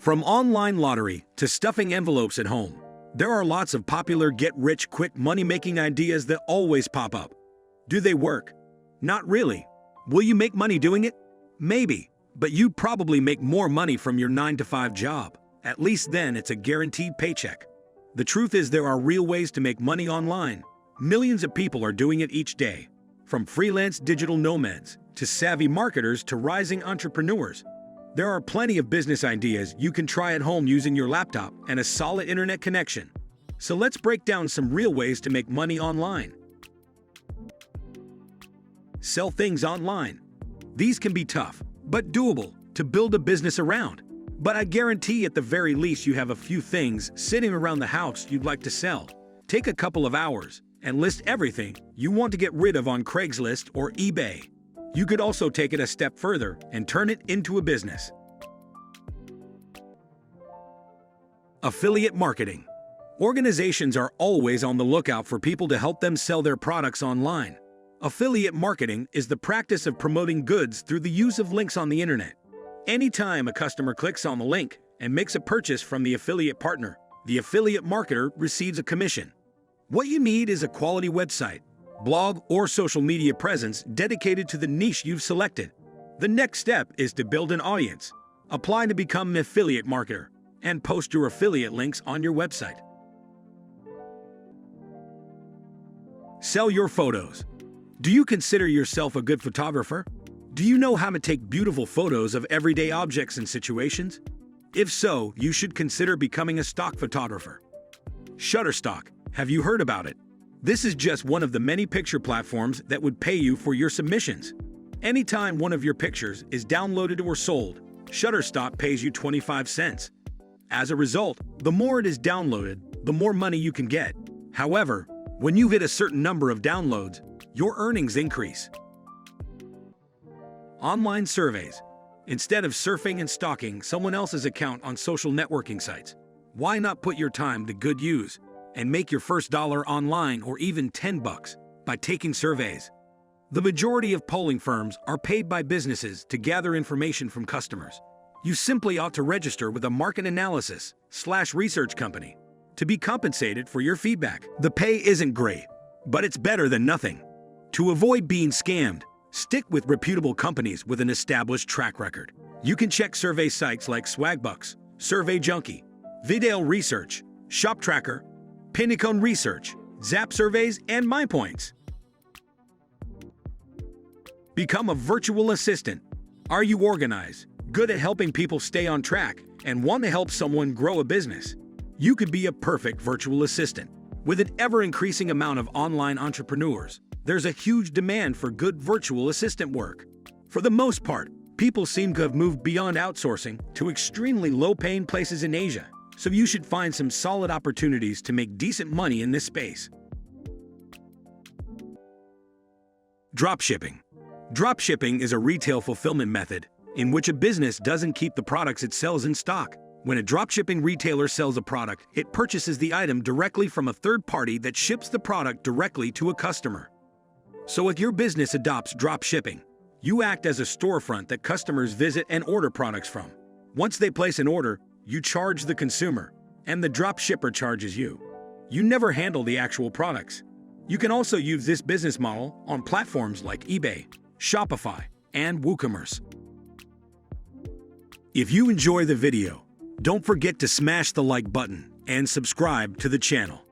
From online lottery to stuffing envelopes at home, there are lots of popular get-rich-quick money-making ideas that always pop up. Do they work? Not really. Will you make money doing it? Maybe, but you probably make more money from your 9-to-5 job. At least then it's a guaranteed paycheck. The truth is there are real ways to make money online. Millions of people are doing it each day. From freelance digital nomads to savvy marketers to rising entrepreneurs. There are plenty of business ideas you can try at home using your laptop and a solid internet connection. So let's break down some real ways to make money online. Sell things online. These can be tough, but doable to build a business around. But I guarantee at the very least you have a few things sitting around the house you'd like to sell. Take a couple of hours and list everything you want to get rid of on Craigslist or eBay. You could also take it a step further and turn it into a business. Affiliate marketing. Organizations are always on the lookout for people to help them sell their products online. Affiliate marketing is the practice of promoting goods through the use of links on the internet. Anytime a customer clicks on the link and makes a purchase from the affiliate partner, the affiliate marketer receives a commission. What you need is a quality website, blog, or social media presence dedicated to the niche you've selected. The next step is to build an audience. Apply to become an affiliate marketer and post your affiliate links on your website. Sell your photos. Do you consider yourself a good photographer? Do you know how to take beautiful photos of everyday objects and situations? If so, you should consider becoming a stock photographer. Shutterstock. Have you heard about it? This is just one of the many picture platforms that would pay you for your submissions. Anytime one of your pictures is downloaded or sold, Shutterstock pays you 25 cents. As a result, the more it is downloaded, the more money you can get. However, when you hit a certain number of downloads, your earnings increase. Online surveys. Instead of surfing and stalking someone else's account on social networking sites, why not put your time to good use and make your first dollar online or even $10 by taking surveys? The majority of polling firms are paid by businesses to gather information from customers. You simply ought to register with a market analysis/research company to be compensated for your feedback. The pay isn't great, but it's better than nothing. To avoid being scammed, stick with reputable companies with an established track record. You can check survey sites like Swagbucks, Survey Junkie, Vidale Research, Shop Tracker, Pinnacle Research, Zap Surveys, and MyPoints. Become a virtual assistant. Are you organized, good at helping people stay on track, and want to help someone grow a business? You could be a perfect virtual assistant. With an ever-increasing amount of online entrepreneurs, there's a huge demand for good virtual assistant work. For the most part, people seem to have moved beyond outsourcing to extremely low-paying places in Asia, so you should find some solid opportunities to make decent money in this space. Dropshipping. Dropshipping is a retail fulfillment method in which a business doesn't keep the products it sells in stock. When a dropshipping retailer sells a product, it purchases the item directly from a third party that ships the product directly to a customer. So if your business adopts dropshipping, you act as a storefront that customers visit and order products from. Once they place an order, you charge the consumer, and the dropshipper charges you. You never handle the actual products. You can also use this business model on platforms like eBay, Shopify, and Woocommerce. If you enjoy the video, don't forget to smash the like button and subscribe to the channel.